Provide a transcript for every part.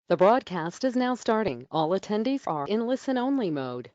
The broadcast is now starting. All attendees are in listen-only mode.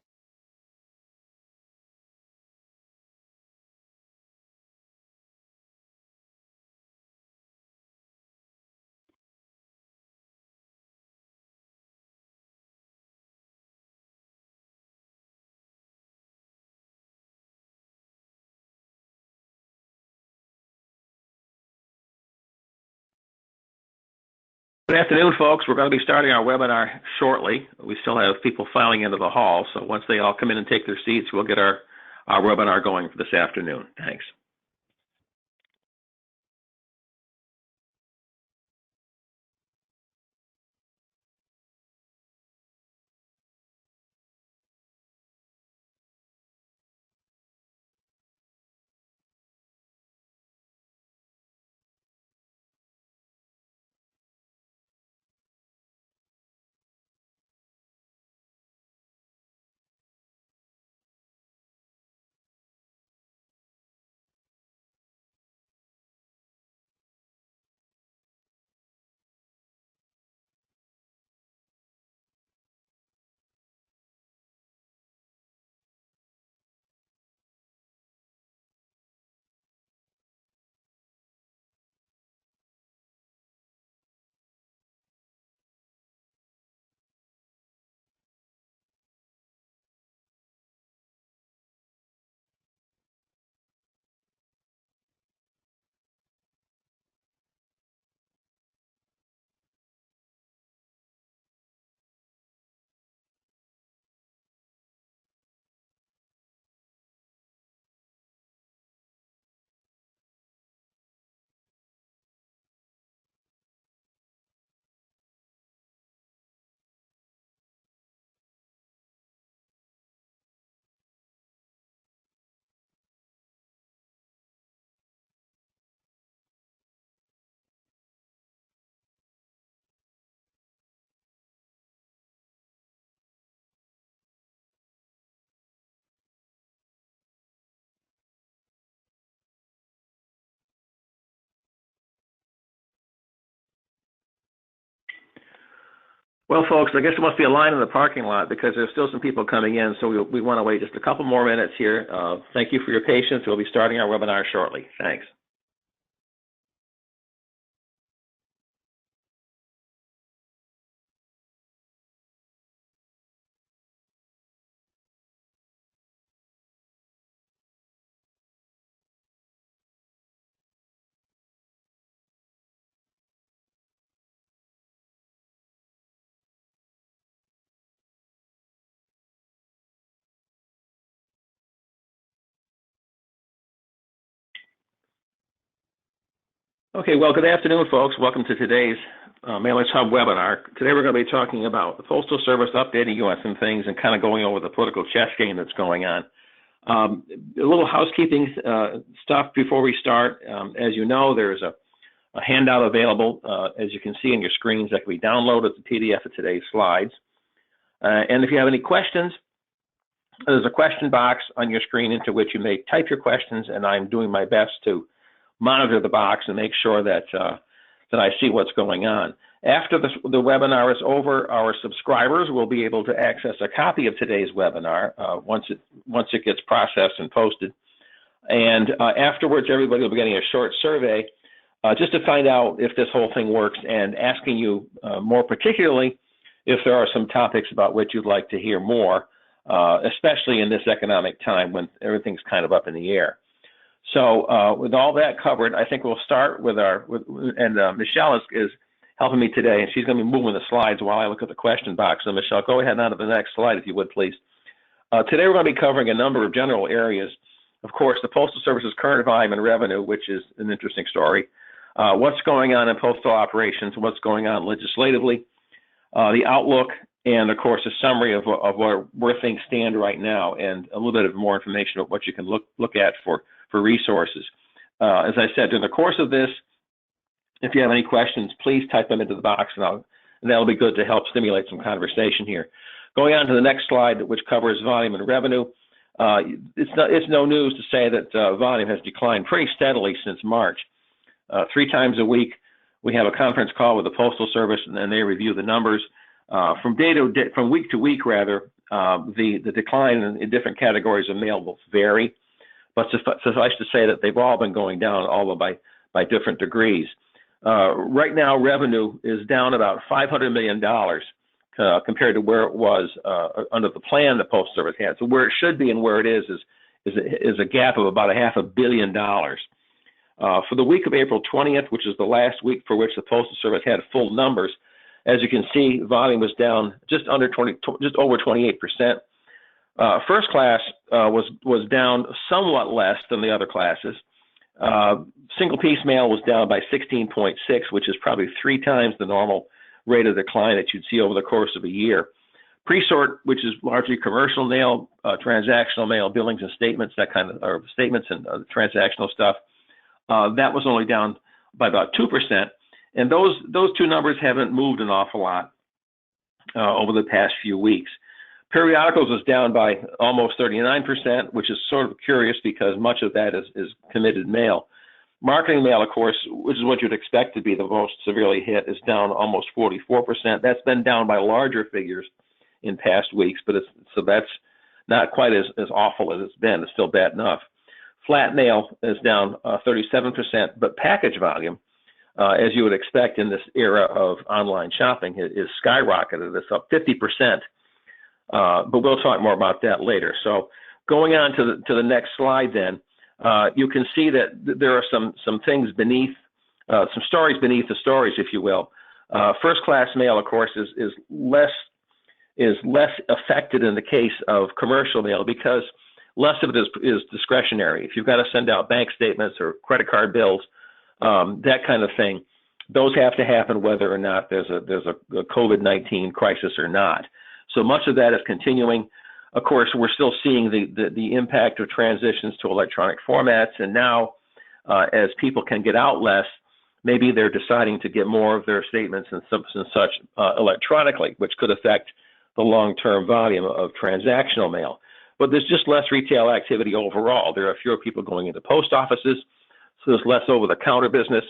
Good afternoon, folks. We're going to be starting our webinar shortly. We still have people filing into the hall, so once they all come in and take their seats, we'll get our webinar going for this afternoon. Thanks. Well, folks, I guess there must be a line in the parking lot because there's still some people coming in, so we want to wait just a couple more minutes here. Thank you for your patience. We'll be starting our webinar shortly. Thanks. Okay, well, good afternoon, folks. Welcome to today's Mailers Hub webinar. Today we're going to be talking about the Postal Service updating you on some things and kind of going over the political chess game that's going on. A little housekeeping stuff before we start. As you know, there's a handout available, as you can see on your screens, that can be downloaded as a PDF of today's slides. And if you have any questions, there's a question box on your screen into which you may type your questions, and I'm doing my best to monitor the box and make sure that that I see what's going on. After the webinar is over, our subscribers will be able to access a copy of today's webinar once it gets processed and posted. And afterwards, everybody will be getting a short survey just to find out if this whole thing works, and asking you more particularly if there are some topics about which you'd like to hear more, especially in this economic time when everything's kind of up in the air. So with all that covered, I think we'll start with Michelle is helping me today, and she's going to be moving the slides while I look at the question box. So Michelle, go ahead on to the next slide, if you would, please. Today we're going to be covering a number of general areas. Of course, the Postal Service's current volume and revenue, which is an interesting story. What's going on in postal operations, what's going on legislatively, the outlook, and of course a summary of where things stand right now, and a little bit of more information about what you can look at for resources. As I said, during the course of this, if you have any questions, please type them into the box, and that'll be good to help stimulate some conversation here. Going on to the next slide, which covers volume and revenue. It's no news to say that volume has declined pretty steadily since March. 3 times a week, We have a conference call with the Postal Service, and they review the numbers. From week to week, rather, the decline in different categories of mail will vary, but suffice to say that they've all been going down, although by different degrees. Right now, revenue is down about $500 million compared to where it was under the plan the Postal Service had. So where it should be and where it is a gap of about $500 million. For the week of April 20th, which is the last week for which the Postal Service had full numbers, as you can see, volume was down just over 28%. First class was down somewhat less than the other classes. Single piece mail was down by 16.6, which is probably 3 times the normal rate of decline that you'd see over the course of a year. Pre-sort, which is largely commercial mail, transactional mail, billings and statements, that kind of, or statements and transactional stuff, that was only down by about 2%. And those 2 numbers haven't moved an awful lot over the past few weeks. Periodicals was down by almost 39%, which is sort of curious because much of that is committed mail. Marketing mail, of course, which is what you'd expect to be the most severely hit, is down almost 44%. That's been down by larger figures in past weeks, but so that's not quite as awful as it's been. It's still bad enough. Flat mail is down 37%, but package volume, as you would expect in this era of online shopping, is skyrocketed. It's up 50%. But we'll talk more about that later. So going on to the next slide then, you can see that there are some things beneath, some stories beneath the stories, if you will. First class mail, of course, is less affected in the case of commercial mail because less of it is discretionary. If you've got to send out bank statements or credit card bills, that kind of thing, those have to happen whether or not there's a COVID-19 crisis or not. So much of that is continuing. Of course, we're still seeing the impact of transitions to electronic formats, and now as people can get out less, maybe they're deciding to get more of their statements and such electronically, which could affect the long-term volume of transactional mail. But there's just less retail activity overall. There are fewer people going into post offices, so there's less over-the-counter business.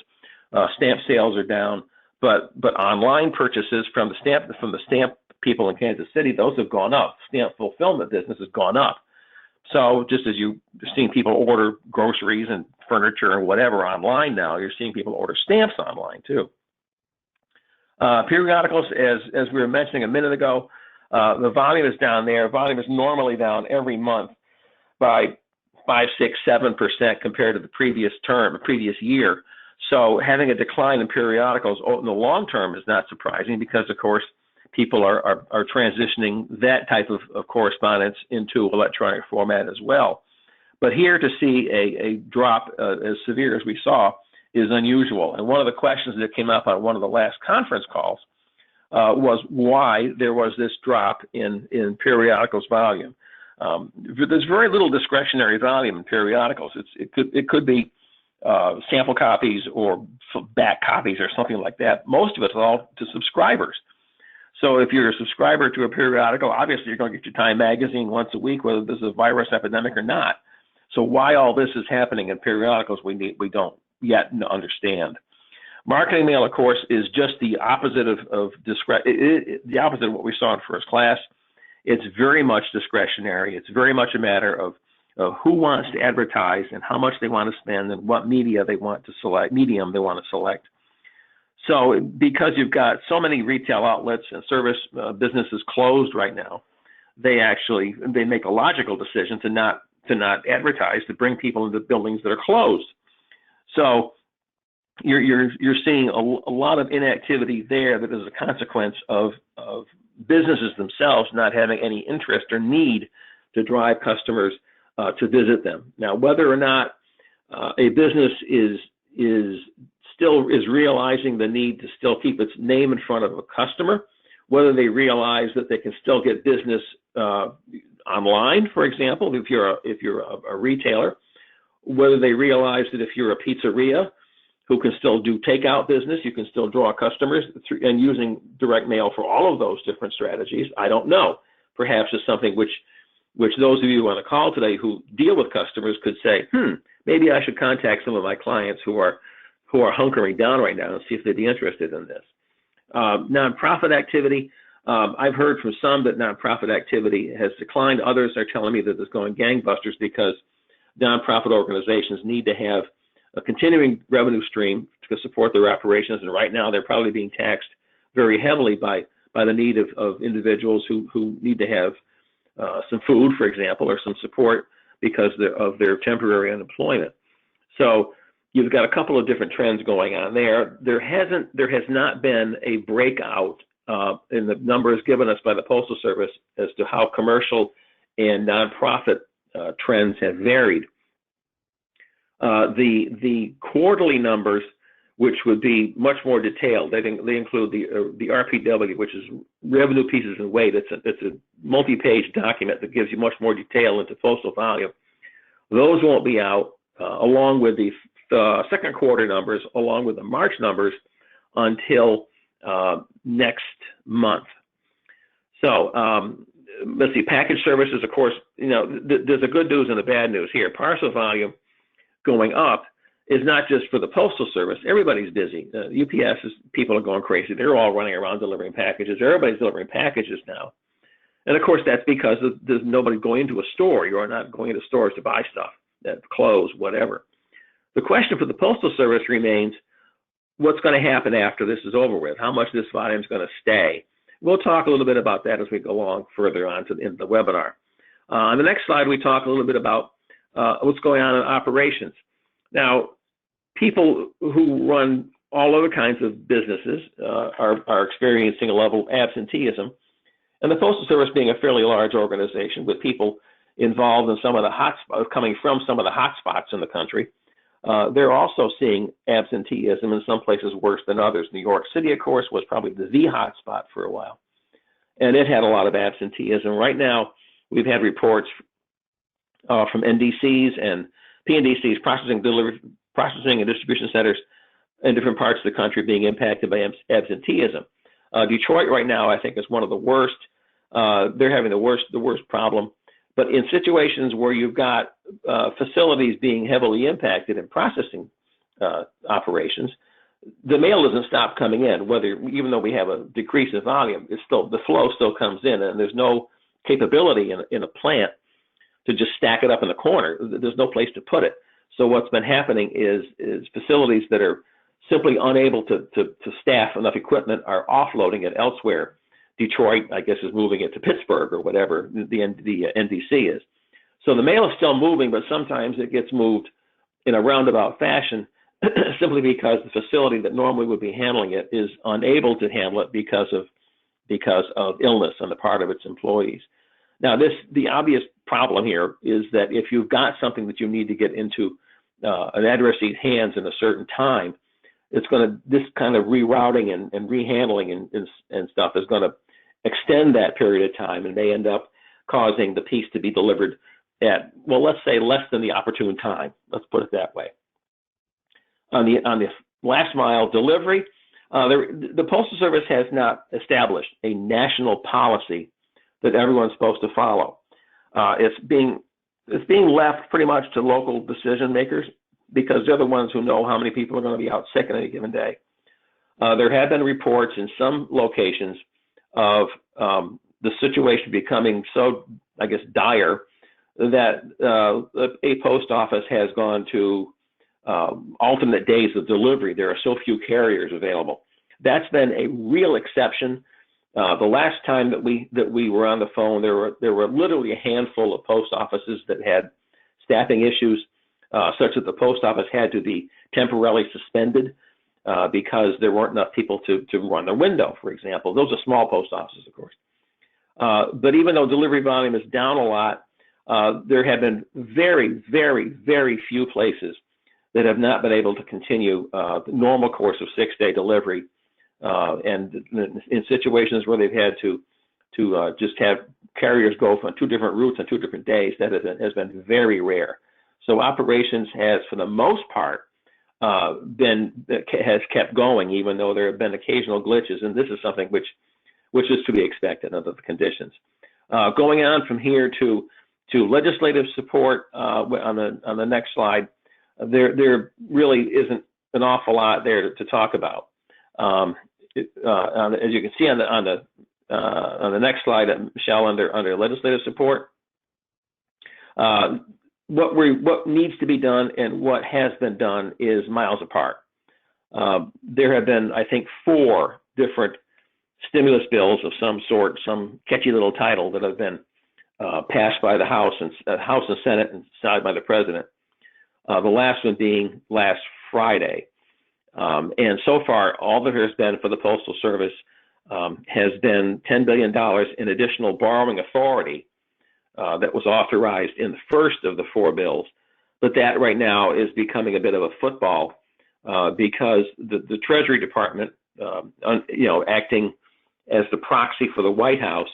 Stamp sales are down, but online purchases from the stamp people in Kansas City, those have gone up. Stamp fulfillment business has gone up. So just as you're seeing people order groceries and furniture and whatever online now, you're seeing people order stamps online too. Periodicals, as we were mentioning a minute ago, the volume is down there. Volume is normally down every month by 5, 6, 7% compared to the previous year. So having a decline in periodicals in the long term is not surprising because, of course, people are transitioning that type of correspondence into electronic format as well. But here to see a drop as severe as we saw is unusual. And one of the questions that came up on one of the last conference calls was why there was this drop in periodicals volume. There's very little discretionary volume in periodicals. It could be sample copies or back copies or something like that. Most of it's all to subscribers. So if you're a subscriber to a periodical, obviously you're going to get your Time magazine once a week, whether there's a virus epidemic or not. So why all this is happening in periodicals, we don't yet understand. Marketing mail, of course, is just the opposite of the opposite of what we saw in first class. It's very much discretionary. It's very much a matter of who wants to advertise and how much they want to spend and what medium they want to select. So because you've got so many retail outlets and service businesses closed right now, they make a logical decision to not advertise, to bring people into buildings that are closed. So you're seeing a lot of inactivity there that is a consequence of businesses themselves not having any interest or need to drive customers to visit them. Now, whether or not a business is realizing the need to still keep its name in front of a customer, whether they realize that they can still get business online, for example, if you're a retailer, whether they realize that if you're a pizzeria who can still do takeout business, you can still draw customers and using direct mail for all of those different strategies, I don't know. Perhaps it's something which those of you on the call today who deal with customers could say, maybe I should contact some of my clients who who are hunkering down right now and see if they'd be interested in this. Nonprofit activity. I've heard from some that nonprofit activity has declined. Others are telling me that it's going gangbusters because nonprofit organizations need to have a continuing revenue stream to support their operations. And right now, they're probably being taxed very heavily by the need of individuals who need to have some food, for example, or some support because of their temporary unemployment. So you've got a couple of different trends going on there. There has not been a breakout in the numbers given us by the Postal Service as to how commercial and nonprofit trends have varied. The quarterly numbers, which would be much more detailed, they include the RPW, which is revenue pieces and weight. It's a multi-page document that gives you much more detail into postal volume. Those won't be out along with the second quarter numbers, along with the March numbers, until next month. So let's see, package services, of course, there's the good news and the bad news here. Parcel volume going up is not just for the Postal Service. Everybody's busy. UPS people are going crazy. They're all running around delivering packages. Everybody's delivering packages now. And of course, that's because there's nobody going into a store. You're not going into stores to buy stuff, clothes, whatever. The question for the Postal Service remains, what's going to happen after this is over with? How much this volume is going to stay? We'll talk a little bit about that as we go along further on in the webinar. On the next slide, we talk a little bit about what's going on in operations. Now, people who run all other kinds of businesses are experiencing a level of absenteeism. And the Postal Service being a fairly large organization with people involved in some of the hotspots, coming from some of the hotspots in the country, they're also seeing absenteeism in some places worse than others. New York City, of course, was probably the hotspot for a while. And it had a lot of absenteeism. Right now, we've had reports from NDCs and PNDCs, processing and distribution centers in different parts of the country being impacted by absenteeism. Detroit right now, I think, is one of the worst. They're having the worst problem. But in situations where you've got facilities being heavily impacted in processing operations, the mail doesn't stop coming in. Even though we have a decrease in volume, the flow still comes in, and there's no capability in a plant to just stack it up in the corner. There's no place to put it. So what's been happening is facilities that are simply unable to staff enough equipment are offloading it elsewhere. Detroit, I guess, is moving it to Pittsburgh or whatever the NDC is. So the mail is still moving, but sometimes it gets moved in a roundabout fashion simply because the facility that normally would be handling it is unable to handle it because of illness on the part of its employees. Now, the obvious problem here is that if you've got something that you need to get into an addressee's hands in a certain time, this kind of rerouting and rehandling and stuff is going to extend that period of time and may end up causing the piece to be delivered at, well, let's say less than the opportune time. Let's put it that way. On the last mile delivery, the Postal Service has not established a national policy that everyone's supposed to follow. It's being left pretty much to local decision makers because they're the ones who know how many people are going to be out sick on any given day. There have been reports in some locations of the situation becoming so, I guess, dire that a post office has gone to alternate days of delivery. There are so few carriers available. That's been a real exception. The last time that we were on the phone, there were literally a handful of post offices that had staffing issues, such that the post office had to be temporarily suspended because there weren't enough people to run their window, for example. Those are small post offices, of course. But even though delivery volume is down a lot, there have been very, very, very few places that have not been able to continue the normal course of 6-day delivery. And in situations where they've had to just have carriers go on 2 different routes on 2 different days, that has been very rare. So operations has, for the most part, has kept going, even though there have been occasional glitches, and this is something which is to be expected under the conditions. Going on from here to legislative support on the next slide, there really isn't an awful lot there to talk about. As you can see on the next slide, Michelle, under legislative support, what needs to be done and what has been done is miles apart. There have been, I think, 4 different stimulus bills of some sort, some catchy little title, that have been passed by the House and Senate and signed by the President. The last one being last Friday. And so far, all there has been for the Postal Service has been $10 billion in additional borrowing authority that was authorized in the first of the 4 bills. But that right now is becoming a bit of a football because the Treasury Department, acting as the proxy for the White House,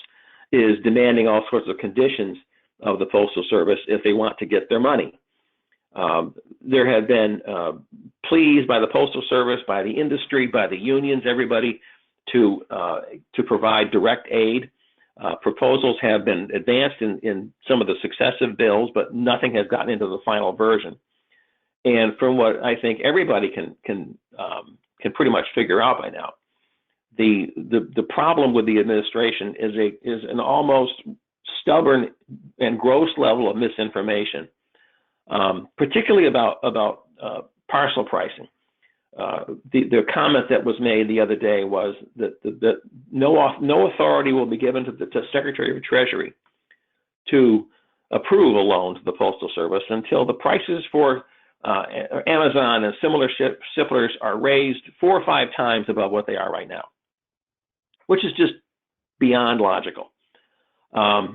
is demanding all sorts of conditions of the Postal Service if they want to get their money. There have been pleas by the Postal Service, by the industry, by the unions, everybody, to provide direct aid. Proposals have been advanced in some of the successive bills, but nothing has gotten into the final version. And from what I think everybody can pretty much figure out by now, the problem with the administration is an almost stubborn and gross level of misinformation, particularly about parcel pricing. The comment that was made the other day was that no authority will be given to the Secretary of Treasury to approve a loan to the Postal Service until the prices for Amazon and similar shippers are raised 4 or 5 times above what they are right now, which is just beyond logical. But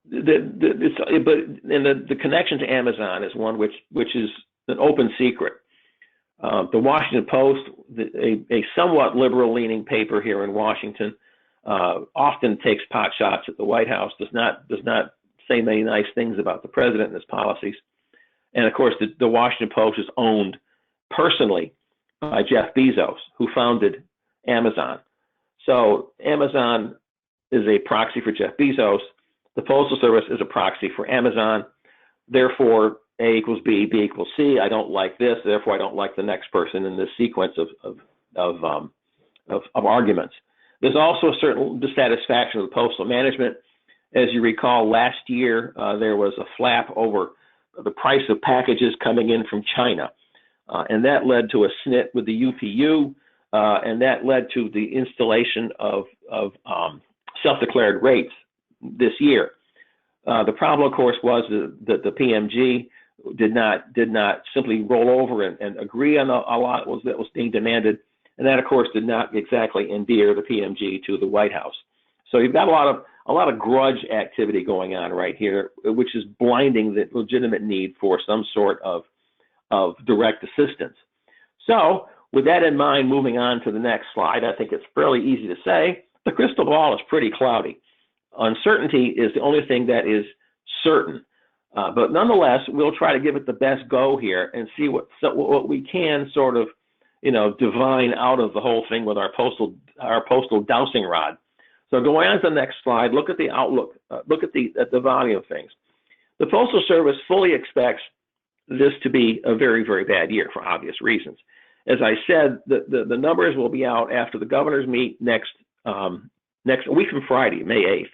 the connection to Amazon is one which is an open secret. The Washington Post, a somewhat liberal-leaning paper here in Washington, often takes pot shots at the White House. Does not say many nice things about the president and his policies. And of course, the Washington Post is owned personally by Jeff Bezos, who founded Amazon. So Amazon is a proxy for Jeff Bezos. The Postal Service is a proxy for Amazon. Therefore, A equals B, B equals C. I don't like this, therefore I don't like the next person in this sequence of arguments. There's also a certain dissatisfaction with postal management. As you recall, last year there was a flap over the price of packages coming in from China, and that led to a snit with the UPU, and that led to the installation of self-declared rates this year. The problem, of course, was that the PMG did not simply roll over and agree on a lot that was being demanded, and that, of course, did not exactly endear the PMG to the White House. So you've got a lot of grudge activity going on right here, which is blinding the legitimate need for some sort of direct assistance. So with that in mind, moving on to the next slide, I think it's fairly easy to say the crystal ball is pretty cloudy. Uncertainty is the only thing that is certain. But nonetheless, we'll try to give it the best go here and see what we can sort of, divine out of the whole thing with our postal dowsing rod. So going on to the next slide, look at the outlook, look at the volume of things. The Postal Service fully expects this to be a very, very bad year for obvious reasons. As I said, the numbers will be out after the governors meet next week from Friday, May 8th.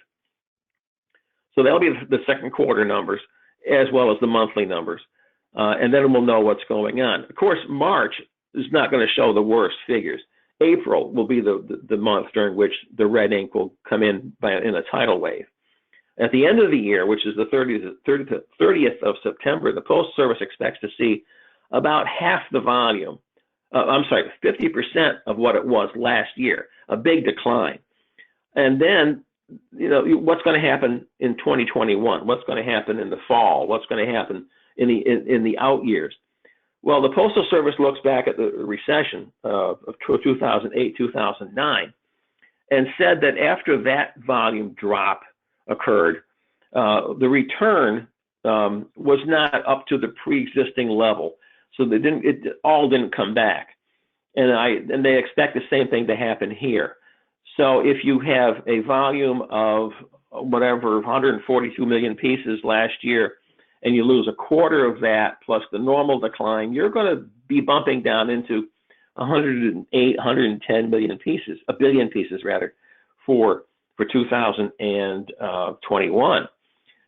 So that'll be the second quarter numbers as well as the monthly numbers. And then we'll know what's going on. Of course, March is not going to show the worst figures. April will be the month during which the red ink will come in a tidal wave. At the end of the year, which is the 30th of September, the Postal Service expects to see about half the volume, 50% of what it was last year, a big decline. And then, what's going to happen in 2021? What's going to happen in the fall? What's going to happen in the out years? Well, the Postal Service looks back at the recession of 2008, 2009, and said that after that volume drop occurred, the return was not up to the pre-existing level. So it all didn't come back. And they expect the same thing to happen here. So if you have a volume of whatever, 142 million pieces last year, and you lose a quarter of that plus the normal decline, you're going to be bumping down into 108, 110 million pieces, a billion pieces rather, for 2021.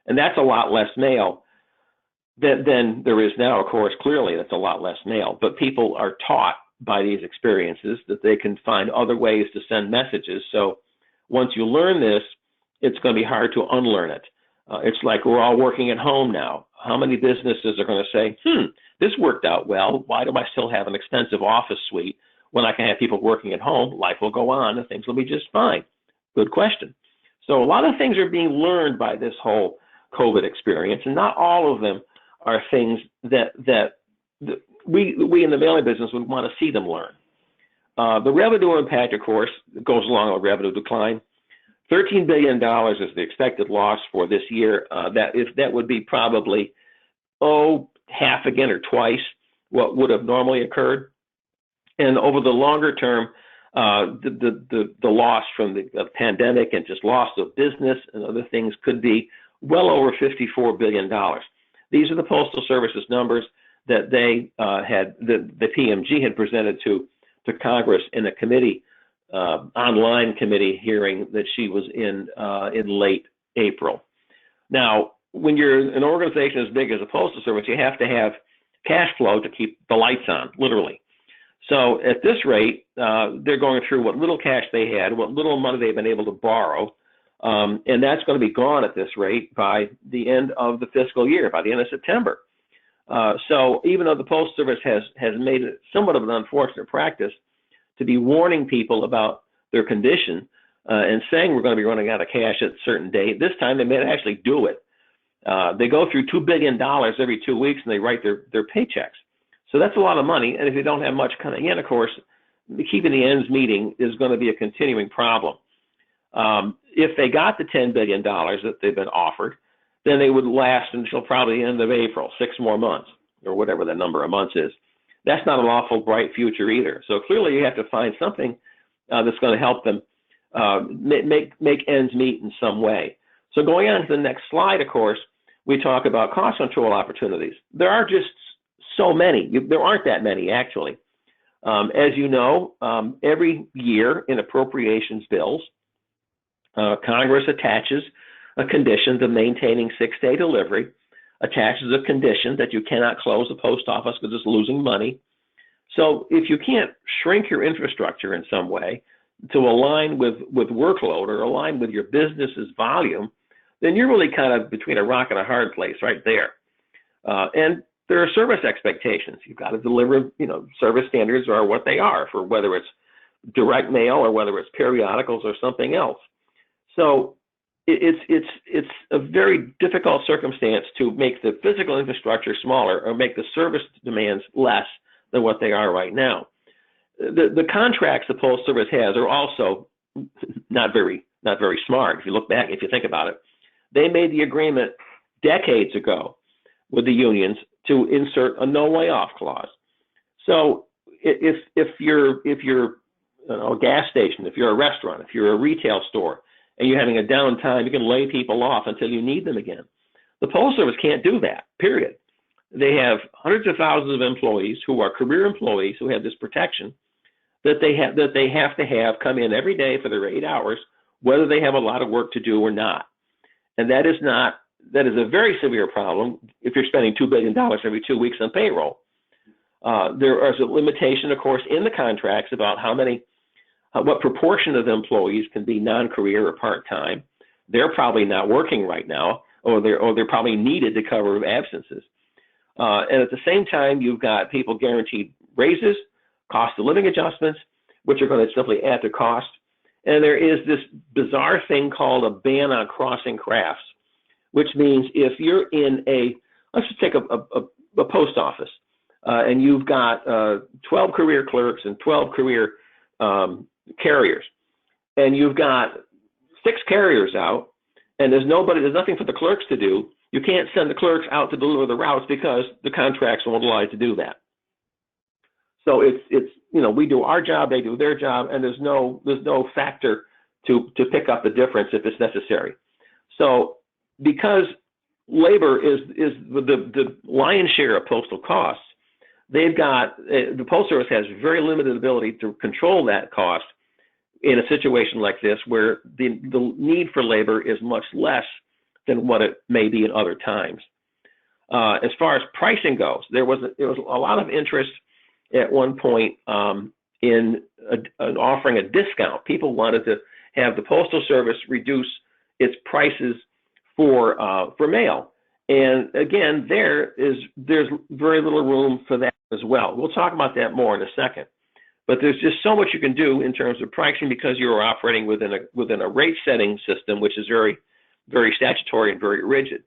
And that's a lot less mail than there is now, of course. Clearly, that's a lot less mail. But people are taught by these experiences that they can find other ways to send messages. So once you learn this, it's going to be hard to unlearn it. It's like we're all working at home now. How many businesses are going to say, this worked out well. Why do I still have an expensive office suite when I can have people working at home? Life will go on and things will be just fine. Good question. So a lot of things are being learned by this whole COVID experience, and not all of them are things that we in the mailing business would want to see them learn. The revenue impact, of course, goes along with revenue decline. $13 billion is the expected loss for this year. That would be probably, half again or twice what would have normally occurred. And over the longer term, the loss from the pandemic and just loss of business and other things could be well over $54 billion. These are the Postal Service's numbers that they the PMG had presented to Congress in a committee, online committee hearing that she was in late April. Now, when you're an organization as big as the Postal Service, you have to have cash flow to keep the lights on, literally. So at this rate, they're going through what little cash they had, what little money they've been able to borrow, and that's going to be gone at this rate by the end of the fiscal year, by the end of September. So even though the Postal Service has made it somewhat of an unfortunate practice to be warning people about their condition and saying we're going to be running out of cash at a certain date, this time they may actually do it. They go through $2 billion every 2 weeks and they write their paychecks. So that's a lot of money. And if you don't have much coming in, of course, keeping the ends meeting is going to be a continuing problem. If they got the $10 billion that they've been offered, then they would last until probably the end of April, 6 more months, or whatever the number of months is. That's not an awful bright future either. So clearly you have to find something that's going to help them make ends meet in some way. So going on to the next slide, of course, we talk about cost control opportunities. There are just so many. There aren't that many, actually. As you know, every year in appropriations bills, Congress attaches a condition to maintaining 6-day delivery, attaches a condition that you cannot close the post office because it's losing money. So if you can't shrink your infrastructure in some way to align with workload or align with your business's volume, then you're really kind of between a rock and a hard place right there. And there are service expectations. You've got to deliver, service standards are what they are for whether it's direct mail or whether it's periodicals or something else. So it's a very difficult circumstance to make the physical infrastructure smaller or make the service demands less than what they are right now. The contracts the Postal Service has are also not very smart. If you look back, if you think about it, they made the agreement decades ago with the unions to insert a no layoff clause. So if you're a gas station, if you're a restaurant, if you're a retail store, and you're having a downtime, you can lay people off until you need them again. The Postal Service can't do that, period. They have hundreds of thousands of employees who are career employees who have this protection that they have to have come in every day for their 8 hours, whether they have a lot of work to do or not. And that is a very severe problem if you're spending $2 billion every 2 weeks on payroll. There is a limitation, of course, in the contracts about what proportion of employees can be non-career or part-time. They're probably not working right now, or they're probably needed to cover absences. And at the same time, you've got people guaranteed raises, cost of living adjustments, which are going to simply add to cost. And there is this bizarre thing called a ban on crossing crafts, which means if you're in let's just take a post office, and you've got 12 career clerks and 12 career carriers, and you've got 6 carriers out, and there's nothing for the clerks to do. You can't send the clerks out to deliver the routes because the contracts won't allow you to do that. So it's we do our job, they do their job, and there's no factor to pick up the difference if it's necessary. So because labor is the lion's share of postal costs. They've got the Postal Service has very limited ability to control that cost in a situation like this, where the need for labor is much less than what it may be in other times. As far as pricing goes, there was a lot of interest at one point in offering a discount. People wanted to have the Postal Service reduce its prices for mail, and again, there's very little room for that as well. We'll talk about that more in a second. But there's just so much you can do in terms of pricing, because you're operating within a rate setting system, which is very, very statutory and very rigid.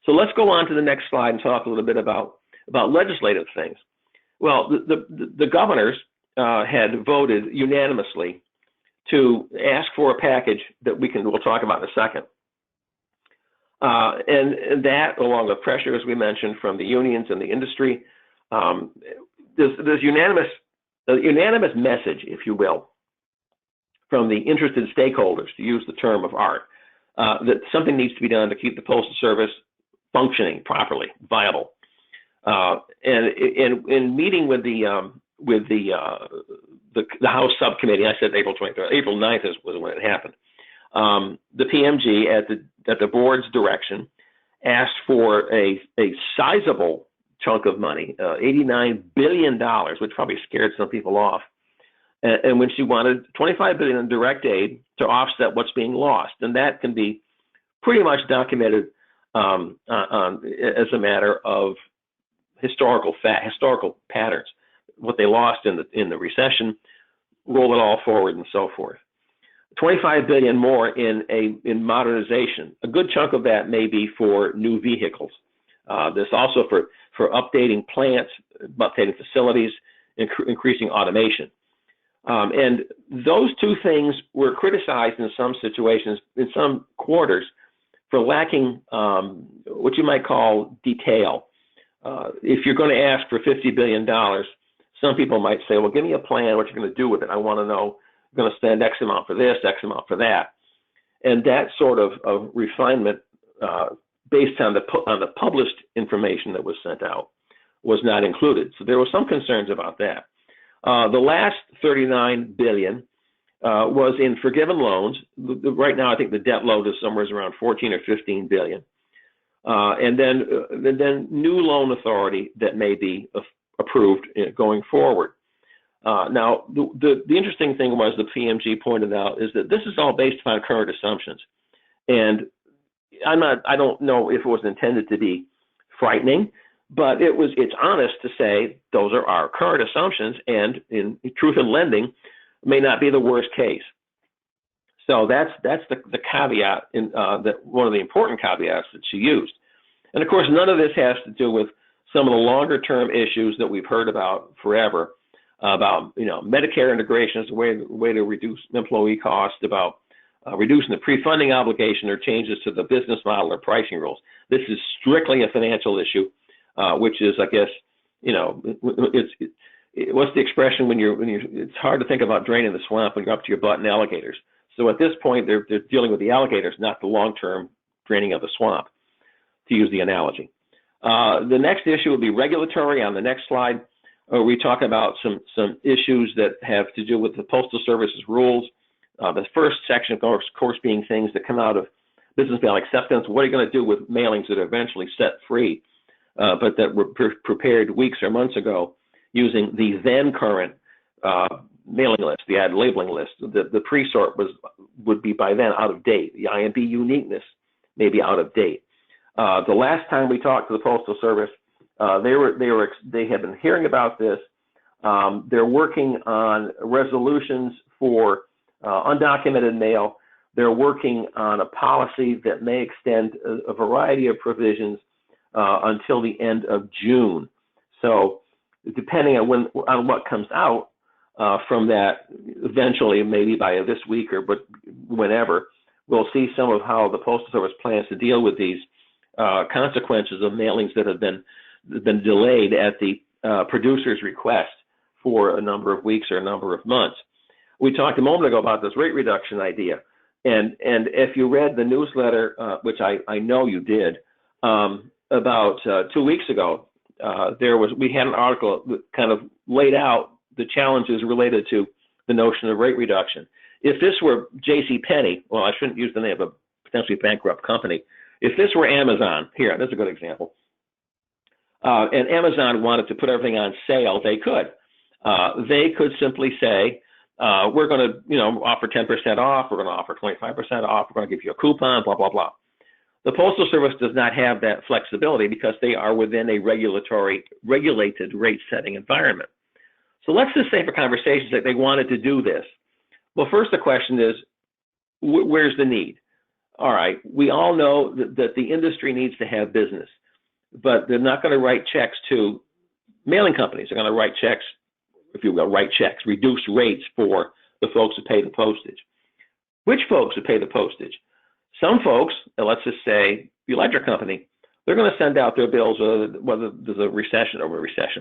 So let's go on to the next slide and talk a little bit about legislative things. Well, the governors had voted unanimously to ask for a package that we'll talk about in a second. And that, along with pressure, as we mentioned, from the unions and the industry, there's unanimous message, if you will, from the interested stakeholders, to use the term of art, that something needs to be done to keep the Postal Service functioning properly, viable. And in meeting with the House subcommittee, I said April 23rd, April 9th was when it happened. The PMG, at the board's direction, asked for a sizable chunk of money, $89 billion, which probably scared some people off. And when she wanted $25 billion in direct aid to offset what's being lost, and that can be pretty much documented as a matter of historical patterns, what they lost in the recession, roll it all forward, and so forth. $25 billion more in modernization. A good chunk of that may be for new vehicles. There's also for updating plants, updating facilities, increasing automation. And those two things were criticized in some situations, in some quarters, for lacking what you might call detail. If you're going to ask for $50 billion, some people might say, well, give me a plan, what you're going to do with it. I want to know, I'm going to spend X amount for this, X amount for that. And that sort of refinement, based on the published information that was sent out, was not included. So there were some concerns about that. The last $39 billion was in forgiven loans. Right now, I think the debt load is somewhere around 14 or 15 billion. And then new loan authority that may be approved going forward. Now, the interesting thing was, the PMG pointed out, is that this is all based upon current assumptions. And I don't know if it was intended to be frightening, but it's honest to say those are our current assumptions, and in truth in lending may not be the worst case. So that's the caveat, that one of the important caveats that she used. And of course, none of this has to do with some of the longer term issues that we've heard about forever, about Medicare integration as a way to reduce employee costs, about reducing the pre-funding obligation or changes to the business model or pricing rules. This is strictly a financial issue, which is, I guess, what's the expression when it's hard to think about draining the swamp when you're up to your butt in alligators. So at this point, they're dealing with the alligators, not the long-term draining of the swamp, to use the analogy. The next issue will be regulatory. On the next slide, we talk about some issues that have to do with the Postal Service's rules. The first section, of course, being things that come out of business mail acceptance. What are you going to do with mailings that are eventually set free, but that were prepared weeks or months ago using the then current mailing list, the ad labeling list? The pre-sort would be by then out of date. The IMB uniqueness may be out of date. The last time we talked to the Postal Service, they have been hearing about this. They're working on resolutions for undocumented mail. They're working on a policy that may extend a variety of provisions until the end of June. So depending on what comes out from that, eventually, maybe by this week or whenever, we'll see some of how the Postal Service plans to deal with these consequences of mailings that have been delayed at the producer's request for a number of weeks or a number of months. We talked a moment ago about this rate reduction idea, and if you read the newsletter, which I know you did, About 2 weeks ago, we had an article that kind of laid out the challenges related to the notion of rate reduction. If this were J.C. Penney, well, I shouldn't use the name of a potentially bankrupt company. If this were Amazon, here, this is a good example, and Amazon wanted to put everything on sale, they could. They could simply say, we're going to, offer 10% off, we're going to offer 25% off, we're going to give you a coupon, blah, blah, blah. The Postal Service does not have that flexibility because they are within a regulated rate-setting environment. So let's just say for conversations that they wanted to do this. Well, first the question is, where's the need? All right, we all know that the industry needs to have business, but they're not going to write checks to mailing companies. They're going to write checks, if you will, reduce rates for the folks who pay the postage. Which folks who pay the postage? Some folks, let's just say the electric company, they're going to send out their bills whether there's a recession,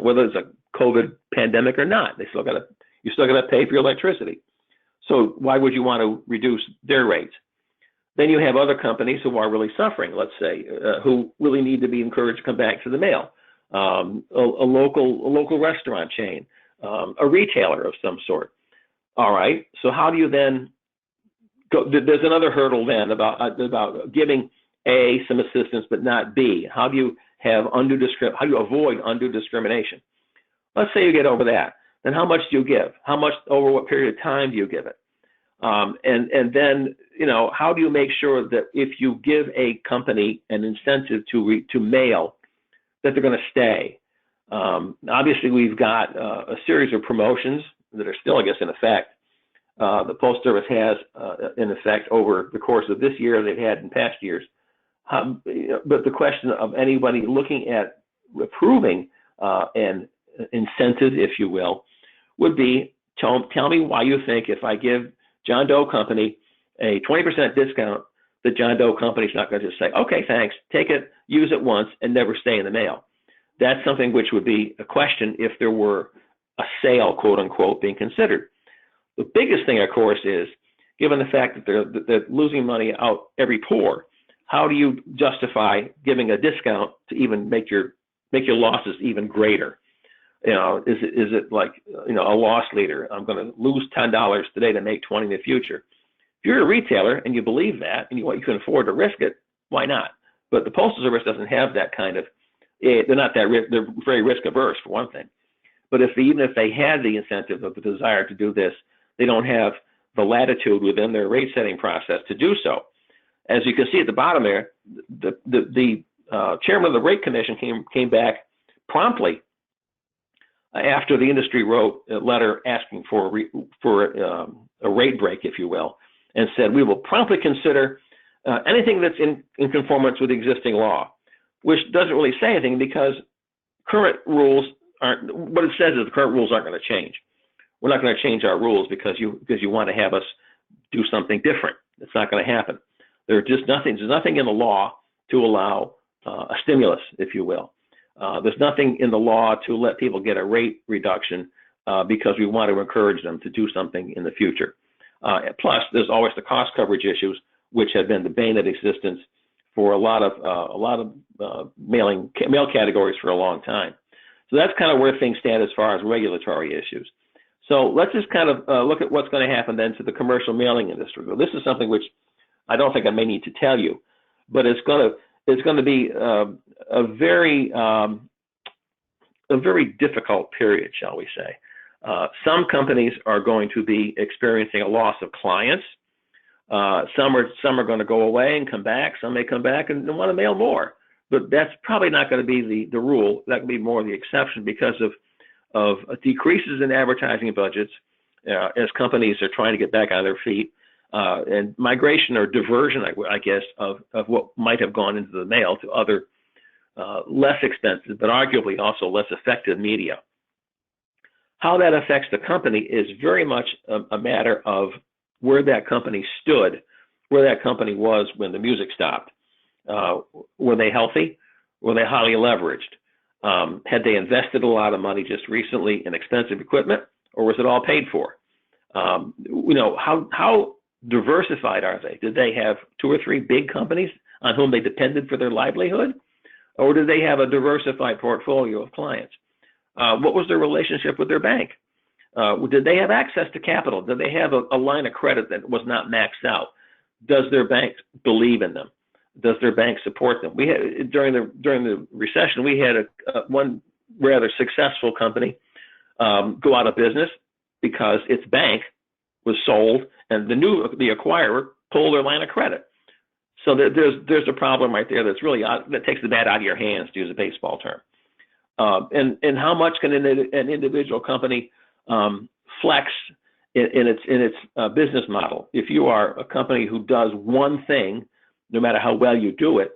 whether there's a COVID pandemic or not. You still got to pay for your electricity. So why would you want to reduce their rates? Then you have other companies who are really suffering, let's say, who really need to be encouraged to come back to the mail. A local restaurant chain, a retailer of some sort. All right, so how do you then go? There's another hurdle then about giving A, some assistance, but not B. How do you avoid undue discrimination? Let's say you get over that. Then how much do you give? How much, over what period of time do you give it? And then, how do you make sure that if you give a company an incentive to mail, that they're going to stay? Obviously, we've got a series of promotions that are still, I guess, in effect. The Postal Service has in effect over the course of this year, they've had in past years. But the question of anybody looking at approving an incentive, if you will, would be, tell me why you think if I give John Doe Company a 20% discount, the John Doe Company's not going to just say, okay, thanks, take it, use it once, and never stay in the mail. That's something which would be a question if there were a sale, quote unquote, being considered. The biggest thing, of course, is given the fact that they're losing money out every pour, how do you justify giving a discount to even make your losses even greater? Is it like, a loss leader? I'm going to lose $10 today to make 20 in the future. If you're a retailer and you believe that and you can afford to risk it, why not? But the Postal Service doesn't have that kind of. They're not that. They're very risk averse for one thing. But even if they had the incentive of the desire to do this, they don't have the latitude within their rate setting process to do so. As you can see at the bottom there, the chairman of the Rate Commission came back promptly after the industry wrote a letter asking for a rate break, if you will, and said, we will promptly consider anything that's in conformance with existing law, which doesn't really say anything because current rules aren't, what it says is the current rules aren't going to change. We're not going to change our rules because you want to have us do something different. It's not going to happen. There's nothing in the law to allow a stimulus, if you will. There's nothing in the law to let people get a rate reduction because we want to encourage them to do something in the future. Plus, there's always the cost coverage issues, which have been the bane of existence for a lot of mail categories for a long time. So that's kind of where things stand as far as regulatory issues. So let's just kind of look at what's going to happen then to the commercial mailing industry. Well, this is something which I don't think I may need to tell you, but it's going to be a very difficult period, shall we say. Some companies are going to be experiencing a loss of clients. Some are going to go away and come back. Some may come back and want to mail more, but that's probably not going to be the rule. That can be more the exception because of decreases in advertising budgets as companies are trying to get back on their feet, and migration or diversion, I guess, of what might have gone into the mail to other less expensive, but arguably also less effective media. How that affects the company is very much a matter of where that company stood, where that company was when the music stopped. Were they healthy? Were they highly leveraged? Had they invested a lot of money just recently in expensive equipment, or was it all paid for? How diversified are they? Did they have 2 or 3 big companies on whom they depended for their livelihood? Or did they have a diversified portfolio of clients? What was their relationship with their bank? Did they have access to capital? Did they have a line of credit that was not maxed out? Does their bank believe in them? Does their bank support them? We had during the recession, we had one rather successful company go out of business because its bank was sold, and the acquirer pulled their line of credit. So there's a problem right there that's really that takes the bat out of your hands, to use a baseball term. And how much can an individual company flex in its business model? If you are a company who does one thing, no matter how well you do it,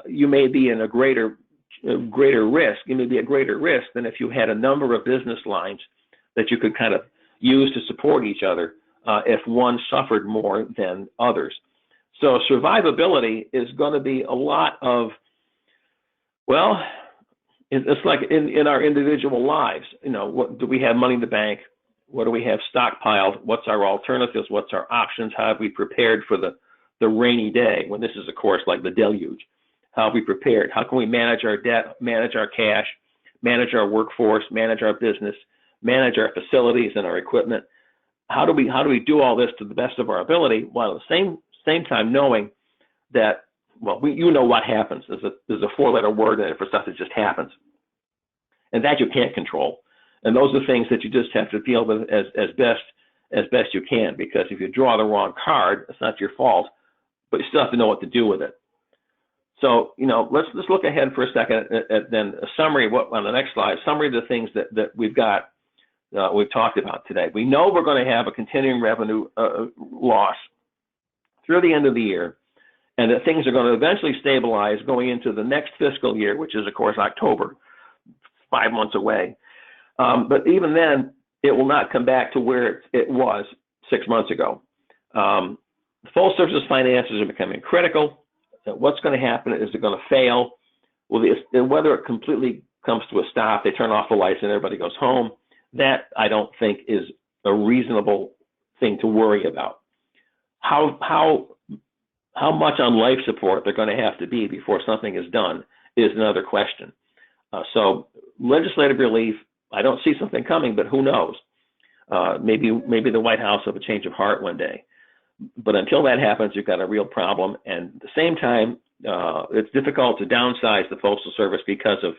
you may be in a greater risk. You may be at greater risk than if you had a number of business lines that you could kind of use to support each other if one suffered more than others. So survivability is going to be a lot of, well, it's like in our individual lives. What do we have money in the bank? What do we have stockpiled? What's our alternatives? What's our options? How have we prepared for the rainy day, when this is, of course, like the deluge? How have we prepared? How can we manage our debt, manage our cash, manage our workforce, manage our business, manage our facilities and our equipment? How do we do all this to the best of our ability, while at the same time knowing that, well, you know what happens. There's a four-letter word in it for stuff that just happens, and that you can't control. And those are things that you just have to deal with as best you can, because if you draw the wrong card, it's not your fault, but you still have to know what to do with it. So, let's look ahead for a second at then a summary on the next slide, summary of the things that we've talked about today. We know we're going to have a continuing revenue loss through the end of the year, and that things are going to eventually stabilize going into the next fiscal year, which is, of course, October, 5 months away. But even then, it will not come back to where it was 6 months ago. Full service finances are becoming critical. What's going to happen? Is it going to fail? Whether it completely comes to a stop, they turn off the lights and everybody goes home, that I don't think is a reasonable thing to worry about. How much on life support they're going to have to be before something is done is another question. So legislative relief, I don't see something coming, but who knows? Maybe the White House will have a change of heart one day. But until that happens, you've got a real problem. And at the same time, it's difficult to downsize the Postal Service because of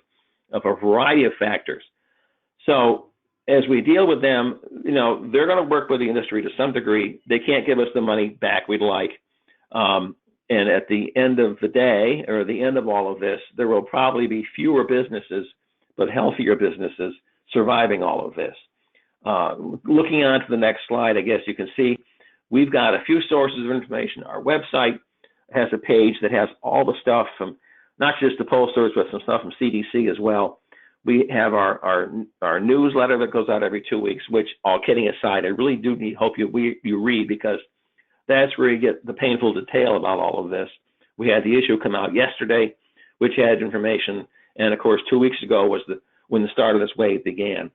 a variety of factors. So as we deal with them, they're going to work with the industry to some degree. They can't give us the money back we'd like. And at the end of the day, or the end of all of this, there will probably be fewer businesses, but healthier businesses surviving all of this. Looking on to the next slide, I guess you can see we've got a few sources of information. Our website has a page that has all the stuff from not just the Postal Service, but some stuff from CDC as well. We have our newsletter that goes out every 2 weeks, which, all kidding aside, I really do hope you read, because that's where you get the painful detail about all of this. We had the issue come out yesterday, which had information, and of course 2 weeks ago was when the start of this wave began.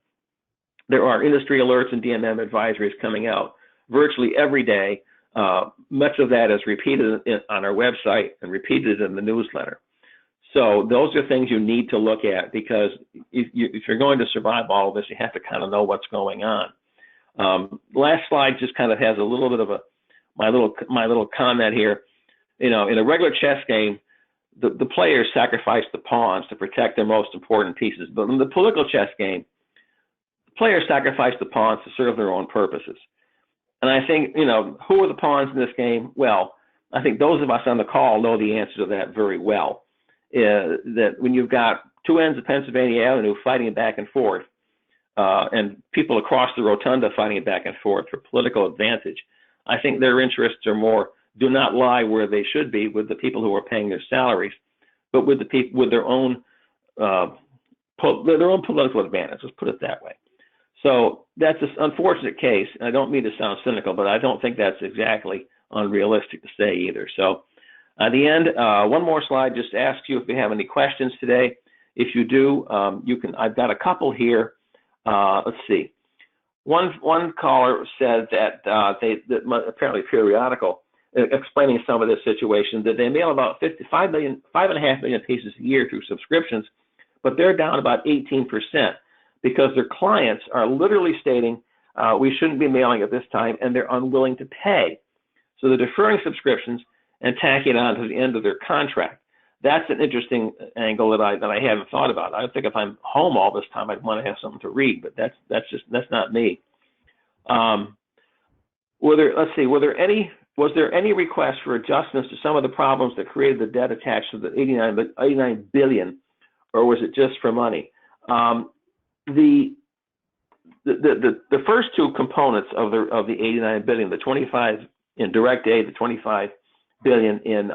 There are industry alerts and DMM advisories coming out virtually every day. Much of that is repeated on our website and repeated in the newsletter. So those are things you need to look at, because if you're going to survive all of this, you have to kind of know what's going on. Last slide just kind of has a little bit of my little comment here. In a regular chess game, the players sacrifice the pawns to protect their most important pieces. But in the political chess game, the players sacrifice the pawns to serve their own purposes. And I think, who are the pawns in this game? Well, I think those of us on the call know the answer to that very well. That when you've got two ends of Pennsylvania Avenue fighting back and forth, and people across the rotunda fighting back and forth for political advantage, I think their interests do not lie where they should be, with the people who are paying their salaries, but with the people with their own political advantage. Let's put it that way. So that's an unfortunate case. I don't mean to sound cynical, but I don't think that's exactly unrealistic to say either. So at the end, one more slide, just ask you if you have any questions today. If you do, you can. I've got a couple here. Let's see. One caller said that apparently periodical, explaining some of this situation, that they mail about 5.5 million pieces a year through subscriptions, but they're down about 18% because their clients are literally stating, we shouldn't be mailing at this time, and they're unwilling to pay. So they're deferring subscriptions and tacking it on to the end of their contract. That's an interesting angle that I haven't thought about. I think if I'm home all this time, I'd want to have something to read, but that's not me. Was there any request for adjustments to some of the problems that created the debt attached to the 89 billion, or was it just for money? The first two components of the 89 billion, the 25 in direct aid, the 25 billion in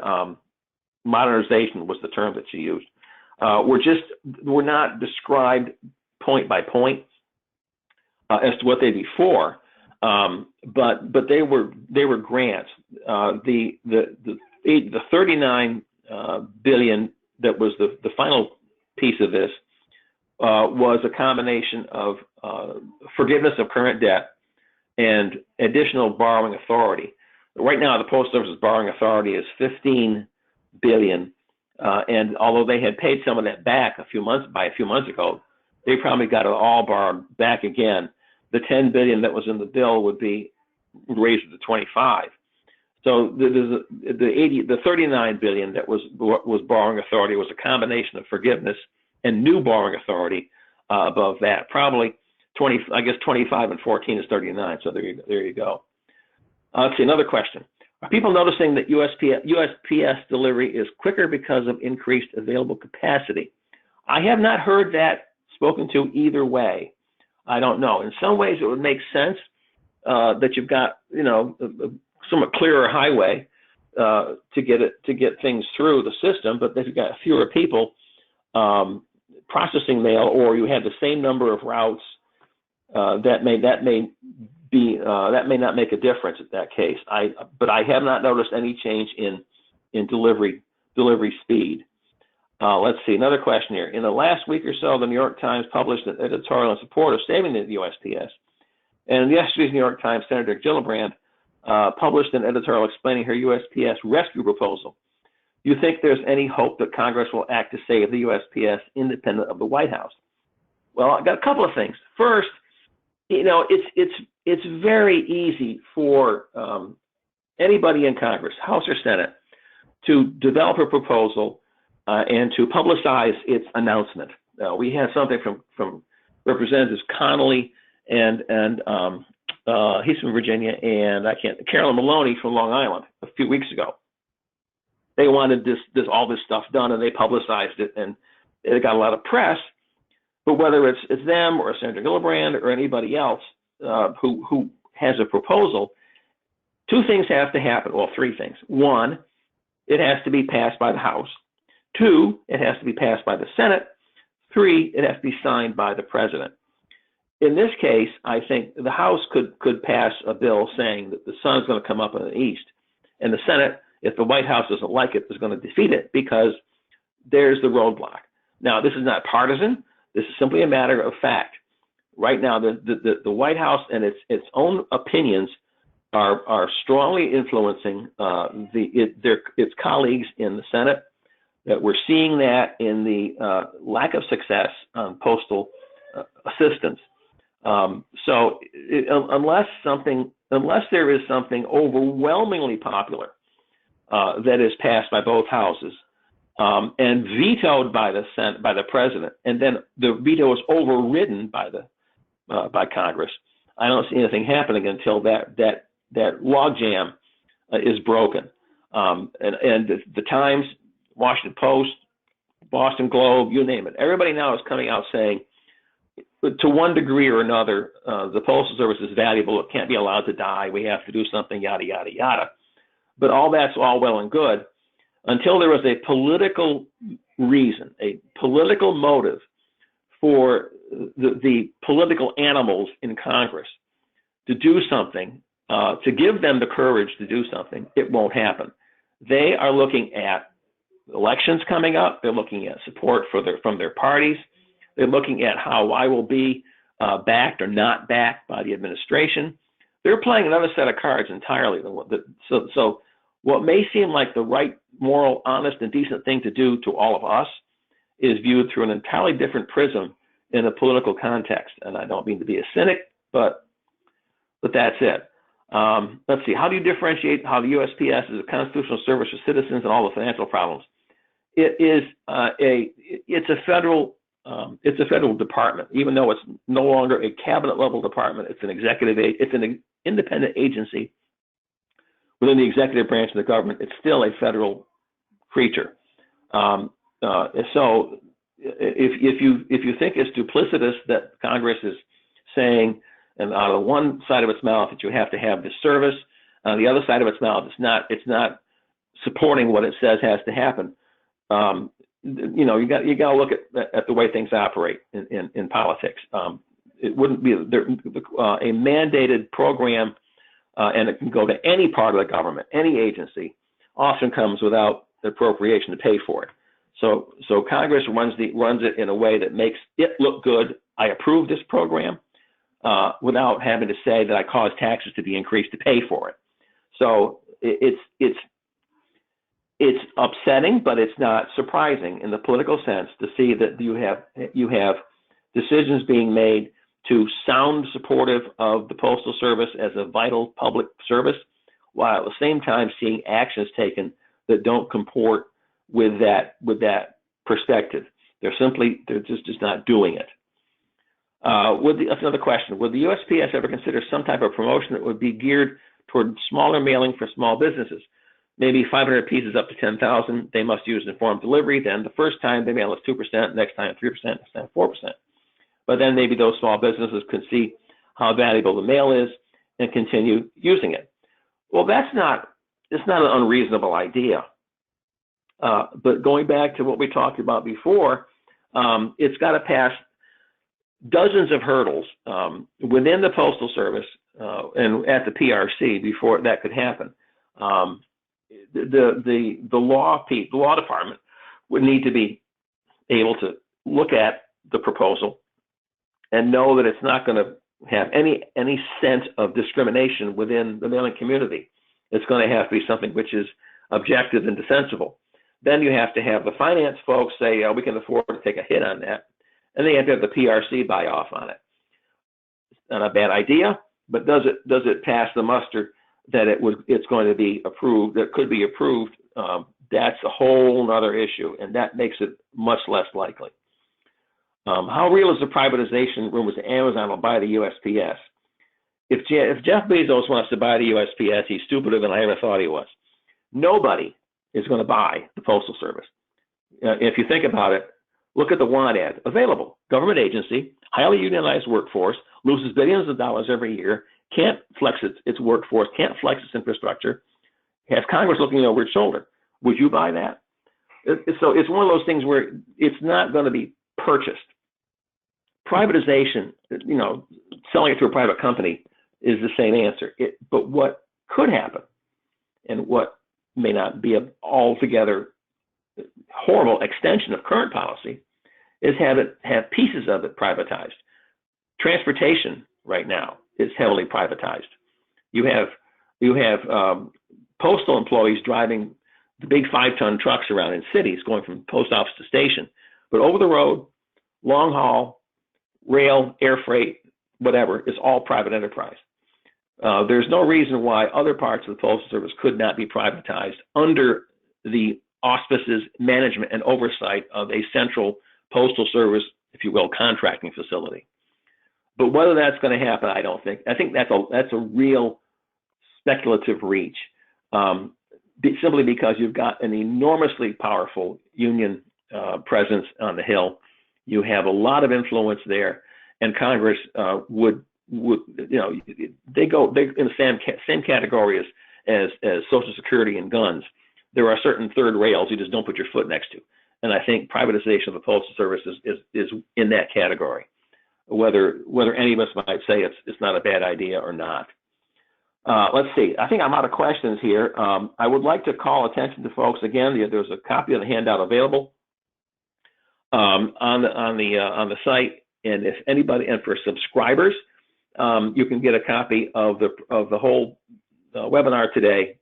modernization was the term that she used, were not described point by point as to what they'd be for, but they were grants. The 39 billion that was the final piece of this was a combination of forgiveness of current debt and additional borrowing authority. Right now, the Postal Service's borrowing authority is 15 billion, and although they had paid some of that back a few months ago, they probably got it all borrowed back again. The 10 billion that was in the bill would be raised to 25. So the 39 billion that was borrowing authority was a combination of forgiveness and new borrowing authority above that. Probably 20, I guess 25 and 14 is 39. So there you go. Let's see, another question. Are people noticing that USPS delivery is quicker because of increased available capacity? I have not heard that spoken to either way. I don't know. In some ways, it would make sense that you've got, a somewhat clearer highway to get things through the system, but if you've got fewer people processing mail, or you have the same number of routes, that may not make a difference in that case. But I have not noticed any change in delivery speed. Let's see, another question here. In the last week or so, the New York Times published an editorial in support of saving the USPS. And yesterday's New York Times, Senator Gillibrand published an editorial explaining her USPS rescue proposal. Do you think there's any hope that Congress will act to save the USPS independent of the White House? Well, I've got a couple of things. First, it's very easy for anybody in Congress, House or Senate, to develop a proposal and to publicize its announcement. We had something from Representatives Connolly and he's from Virginia, and Carolyn Maloney from Long Island a few weeks ago. They wanted all this stuff done, and they publicized it, and it got a lot of press. But whether it's them or Senator Gillibrand or anybody else who has a proposal, two things have to happen. Well, three things. One, it has to be passed by the House. Two, it has to be passed by the Senate. Three, it has to be signed by the President. In this case, I think the House could pass a bill saying that the sun's going to come up in the east, and the Senate, if the White House doesn't like it, is going to defeat it because there's the roadblock. Now, this is not partisan. This is simply a matter of fact. Right now, the White House and its own opinions are strongly influencing its colleagues in the Senate. That we're seeing that in the lack of success on postal assistance. So unless there is something overwhelmingly popular that is passed by both houses and vetoed by the President, and then the veto is overridden by Congress, I don't see anything happening until that logjam is broken. And the Times, Washington Post, Boston Globe, you name it, everybody now is coming out saying, to one degree or another, the Postal Service is valuable. It can't be allowed to die. We have to do something, yada, yada, yada. But all that's all well and good until there was a political reason, a political motive for the political animals in Congress to do something, to give them the courage to do something. It won't happen. They are looking at elections coming up. They're looking at support from their parties. They're looking at how I will be backed or not backed by the administration. They're playing another set of cards entirely. So what may seem like the right, moral, honest, and decent thing to do to all of us is viewed through an entirely different prism in a political context. And I don't mean to be a cynic, but that's it. Let's see. How do you differentiate how the USPS is a constitutional service for citizens and all the financial problems? It's a federal department, even though it's no longer a cabinet level department. It's an independent agency within the executive branch of the government. It's still a federal creature. So if you think it's duplicitous that Congress is saying, and out of one side of its mouth, that you have to have this service, on the other side of its mouth, it's not supporting what it says has to happen. You got to look at the way things operate in politics. It wouldn't be a mandated program, and it can go to any part of the government, any agency, often comes without appropriation to pay for it. So Congress runs it in a way that makes it look good. I approve this program without having to say that I caused taxes to be increased to pay for it. So it's upsetting, but it's not surprising in the political sense to see that you have decisions being made to sound supportive of the Postal Service as a vital public service, while at the same time seeing actions taken that don't comport with that perspective. They're just not doing it. That's another question. Would the USPS ever consider some type of promotion that would be geared toward smaller mailing for small businesses? Maybe 500 pieces up to 10,000. They must use informed delivery. Then the first time they mail us 2%, next time 3%, next time 4%. But then maybe those small businesses could see how valuable the mail is and continue using it. Well, it's not an unreasonable idea. But going back to what we talked about before, it's got to pass dozens of hurdles within the Postal Service and at the PRC before that could happen. The law department would need to be able to look at the proposal and know that it's not going to have any sense of discrimination within the mailing community. It's going to have to be something which is objective and defensible. Then you have to have the finance folks say, we can afford to take a hit on that. And they have to have the PRC buy off on it. It's not a bad idea, but does it pass the muster that it's going to be approved, that could be approved? That's a whole other issue, and that makes it much less likely. How real is the privatization rumors that Amazon will buy the USPS? If Jeff Bezos wants to buy the USPS, he's stupider than I ever thought he was. Nobody is going to buy the Postal Service. If you think about it, look at the want ad. Available. Government agency, highly unionized workforce, loses billions of dollars every year, can't flex its workforce, can't flex its infrastructure, has Congress looking over its shoulder. Would you buy that? So it's one of those things where it's not going to be purchased. Privatization, selling it to a private company is the same answer. But what could happen, and what may not be an altogether horrible extension of current policy, is have pieces of it privatized. Transportation right now is heavily privatized. You have postal employees driving the big 5-ton trucks around in cities, going from post office to station. But over the road, long haul, rail, air freight, whatever, is all private enterprise. There's no reason why other parts of the Postal Service could not be privatized under the auspices, management, and oversight of a central Postal Service, if you will, contracting facility. But whether that's going to happen, I don't think. I think that's a real speculative reach, simply because you've got an enormously powerful union presence on the Hill. You have a lot of influence there, and Congress would they in the same category as Social Security and guns. There are certain third rails you just don't put your foot next to, and I think privatization of the Postal Service is in that category. Whether any of us might say it's not a bad idea or not. Let's see. I think I'm out of questions here. I would like to call attention to folks again. There's a copy of the handout available on the site, and if anybody, and for subscribers, you can get a copy of the whole webinar today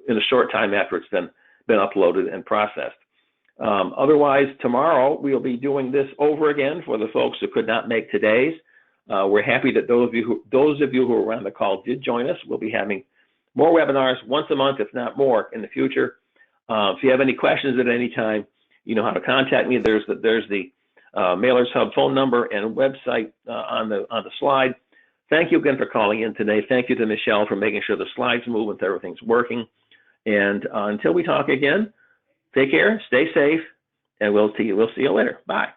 in a short time after it's been uploaded and processed. Otherwise, tomorrow we'll be doing this over again for the folks who could not make today's. We're happy that those of you who were on the call did join us. We'll be having more webinars once a month, if not more, in the future. If you have any questions at any time, you know how to contact me. There's the Mailers Hub phone number and website on the slide. Thank you again for calling in today. Thank you to Michelle for making sure the slides move and everything's working. And until we talk again, take care, stay safe, and we'll see you later. Bye.